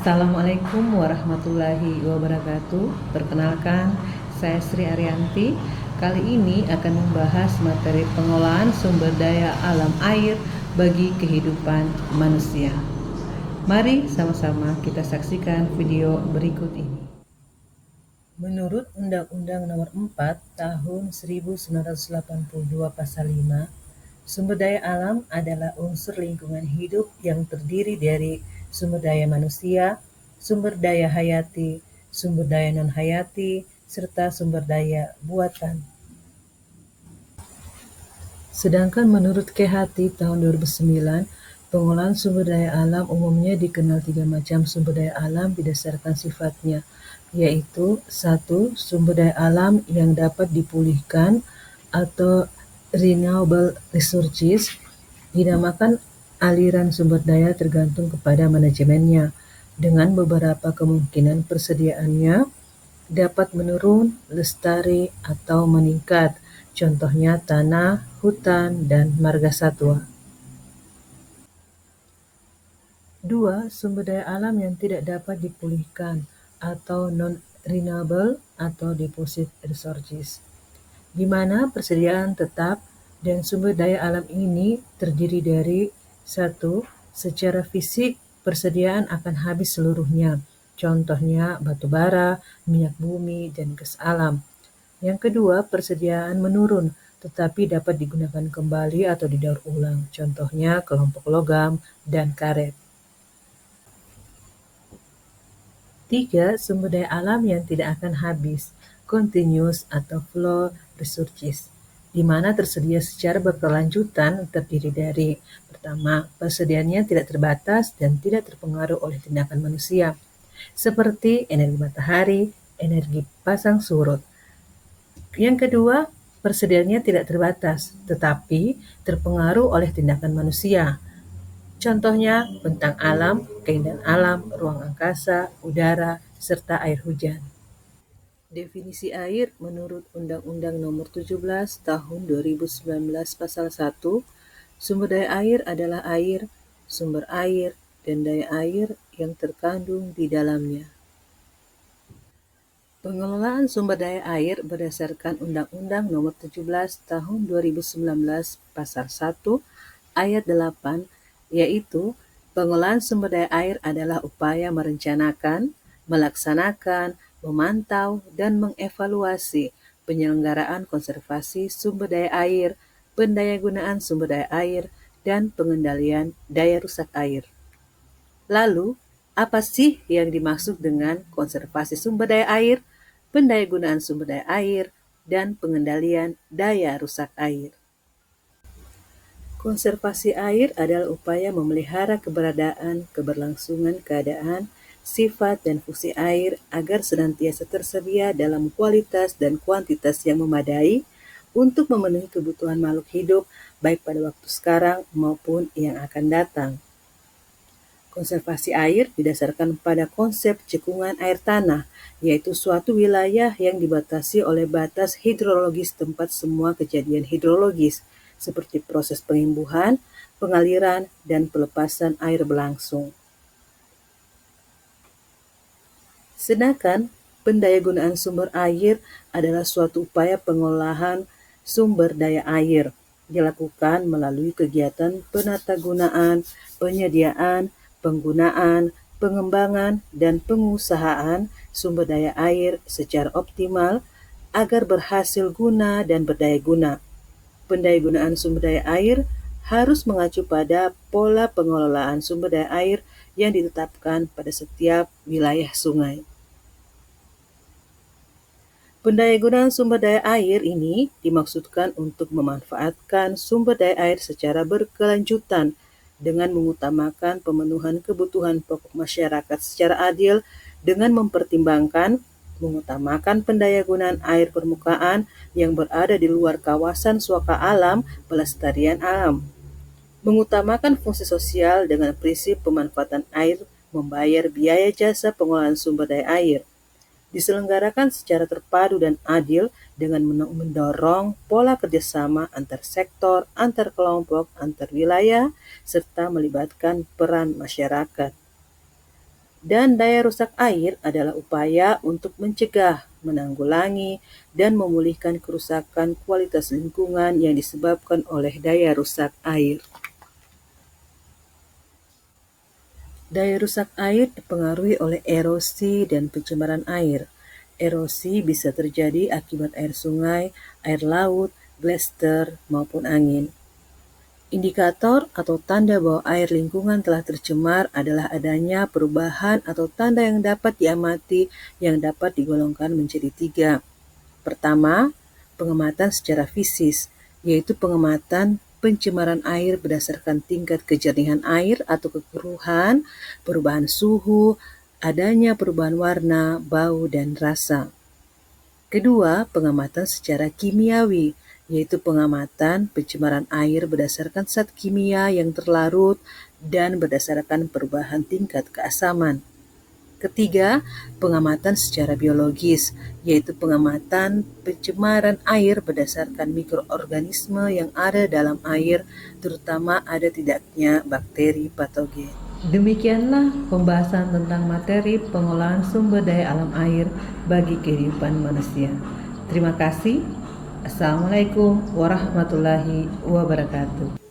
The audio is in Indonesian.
Assalamualaikum warahmatullahi wabarakatuh. Perkenalkan, saya Sri Arianti. Kali ini akan membahas materi pengolahan sumber daya alam air bagi kehidupan manusia. Mari sama-sama kita saksikan video berikut ini. Menurut Undang-Undang Nomor 4 Tahun 1982 Pasal 5, sumber daya alam adalah unsur lingkungan hidup yang terdiri dari sumber daya manusia, sumber daya hayati, sumber daya non-hayati, serta sumber daya buatan. Sedangkan menurut KHT tahun 2009, pengolahan sumber daya alam umumnya dikenal 3 macam sumber daya alam berdasarkan sifatnya, yaitu 1. Sumber daya alam yang dapat dipulihkan atau renewable resources, dinamakan aliran sumber daya tergantung kepada manajemennya, dengan beberapa kemungkinan persediaannya dapat menurun, lestari, atau meningkat. Contohnya tanah, hutan, dan marga satwa. 2. Sumber daya alam yang tidak dapat dipulihkan atau non-renewable atau deposit resources, di mana persediaan tetap dan sumber daya alam ini terdiri dari 1. Secara fisik, persediaan akan habis seluruhnya. Contohnya batu bara, minyak bumi, dan gas alam. Yang kedua, persediaan menurun, tetapi dapat digunakan kembali atau didaur ulang. Contohnya kelompok logam dan karet. 3. Sumber daya alam yang tidak akan habis, continuous atau flow resources, di mana tersedia secara berkelanjutan terdiri dari: pertama, persediaannya tidak terbatas dan tidak terpengaruh oleh tindakan manusia, seperti energi matahari, energi pasang surut. Yang kedua, persediaannya tidak terbatas, tetapi terpengaruh oleh tindakan manusia. Contohnya bentang alam, keindahan alam, ruang angkasa, udara, serta air hujan. Definisi air menurut Undang-Undang Nomor 17 Tahun 2019 Pasal 1, sumber daya air adalah air, sumber air, dan daya air yang terkandung di dalamnya. Pengelolaan sumber daya air berdasarkan Undang-Undang Nomor 17 Tahun 2019 Pasal 1 Ayat 8, yaitu pengelolaan sumber daya air adalah upaya merencanakan, melaksanakan, memantau, dan mengevaluasi penyelenggaraan konservasi sumber daya air, pendayagunaan sumber daya air, dan pengendalian daya rusak air. Lalu, apa sih yang dimaksud dengan konservasi sumber daya air, pendayagunaan sumber daya air, dan pengendalian daya rusak air? Konservasi air adalah upaya memelihara keberadaan, keberlangsungan keadaan, sifat, dan fungsi air agar senantiasa tersedia dalam kualitas dan kuantitas yang memadai untuk memenuhi kebutuhan makhluk hidup baik pada waktu sekarang maupun yang akan datang. Konservasi air didasarkan pada konsep cekungan air tanah, yaitu suatu wilayah yang dibatasi oleh batas hidrologis tempat semua kejadian hidrologis, seperti proses pengimbuhan, pengaliran, dan pelepasan air berlangsung. Sedangkan pendayagunaan sumber air adalah suatu upaya pengolahan sumber daya air, dilakukan melalui kegiatan penatagunaan, penyediaan, penggunaan, pengembangan, dan pengusahaan sumber daya air secara optimal agar berhasil guna dan berdaya guna. Pendayagunaan sumber daya air harus mengacu pada pola pengelolaan sumber daya air yang ditetapkan pada setiap wilayah sungai. Pendayagunaan sumber daya air ini dimaksudkan untuk memanfaatkan sumber daya air secara berkelanjutan dengan mengutamakan pemenuhan kebutuhan pokok masyarakat secara adil dengan mempertimbangkan mengutamakan pendayagunaan air permukaan yang berada di luar kawasan suaka alam, pelestarian alam. Mengutamakan fungsi sosial dengan prinsip pemanfaatan air membayar biaya jasa pengolahan sumber daya air. Diselenggarakan secara terpadu dan adil dengan mendorong pola kerjasama antar sektor, antar kelompok, antar wilayah, serta melibatkan peran masyarakat. Dan daya rusak air adalah upaya untuk mencegah, menanggulangi, dan memulihkan kerusakan kualitas lingkungan yang disebabkan oleh daya rusak air. Daya rusak air dipengaruhi oleh erosi dan pencemaran air. Erosi bisa terjadi akibat air sungai, air laut, glaster, maupun angin. Indikator atau tanda bahwa air lingkungan telah tercemar adalah adanya perubahan atau tanda yang dapat diamati yang dapat digolongkan menjadi 3. Pertama, pengamatan secara fisis, yaitu pengamatan pencemaran air berdasarkan tingkat kejernihan air atau kekeruhan, perubahan suhu, adanya perubahan warna, bau, dan rasa. Kedua, pengamatan secara kimiawi, yaitu pengamatan pencemaran air berdasarkan zat kimia yang terlarut dan berdasarkan perubahan tingkat keasaman. Ketiga, pengamatan secara biologis, yaitu pengamatan pencemaran air berdasarkan mikroorganisme yang ada dalam air, terutama ada tidaknya bakteri patogen. Demikianlah pembahasan tentang materi pengolahan sumber daya alam air bagi kehidupan manusia. Terima kasih. Assalamualaikum warahmatullahi wabarakatuh.